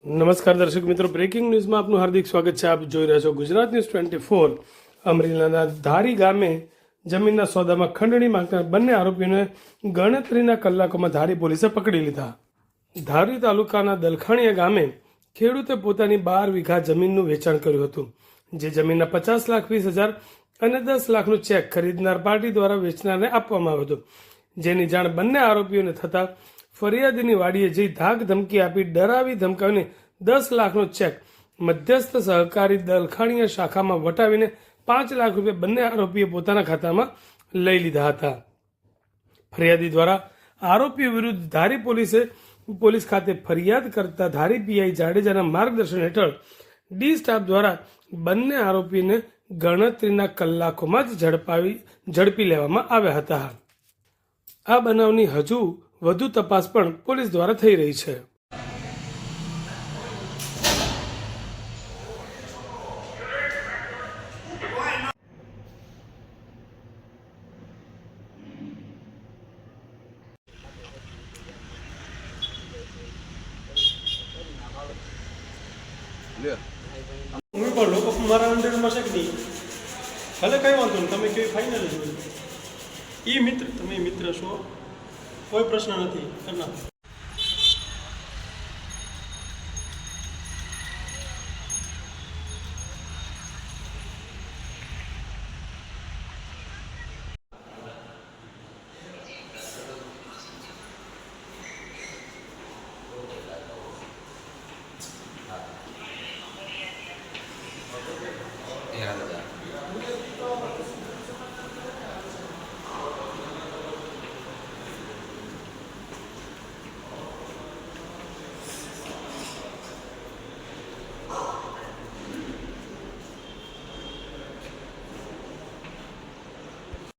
નમસ્કાર દર્શક મિત્રો, બ્રેકિંગ ન્યૂઝમાં આપનું હાર્દિક સ્વાગત છે. આપ જોઈ રહ્યા છો ગુજરાત ન્યૂઝ 24. અમરેલીના ધારી ગામે જમીનના સોદામાં ખંડણી માંગતા બંને આરોપીઓને ગણતરીના કલાકોમાં ધારી પોલીસે પકડી લીધા. ધારી તાલુકાના દલખાણીયા ગામે ખેડૂતે પોતાની 12 વીઘા જમીનનું વેચાણ કર્યું હતું, જે જમીનના 50,20,000 અને 10 લાખનો ચેક ખરીદનાર પાર્ટી દ્વારા વેચનારને આપવામાં આવ્યો હતો. જેની જાણ બંને આરોપીઓને થતાં ફરિયાદીની વાડીએ જઈ ધાક ધમકી આપી ડરાવી ધમકાવીને 10 લાખનો ચેક મધ્યસ્થ સહકારી દલખાણીયા શાખામાં વટાવીને 5 લાખ રૂપિયા બંને આરોપીએ પોતાના ખાતામાં લઈ લીધા હતા. ફરિયાદી દ્વારા આરોપીઓ વિરુદ્ધ ધારી પોલીસ ખાતે ફરિયાદ કરતા ધારી પીઆઈ જાડેજાના માર્ગદર્શન હેઠળ ડી સ્ટાફ દ્વારા બંને આરોપીને ગણતરીના કલાકોમાં જ ઝડપી લેવામાં આવ્યા હતા. આ બનાવની હજુ વધુ તપાસ પણ પોલીસ દ્વારા થઈ રહી છે. હું પણ લોકો મારા અંડરમાં છે કે નહીં, ભલે કંઈ વાંધો નહીં, તમે કેવી ફાઇનલ જ હોય. એ મિત્ર, તમે મિત્ર છો, કોઈ પ્રશ્ન નથી. કરના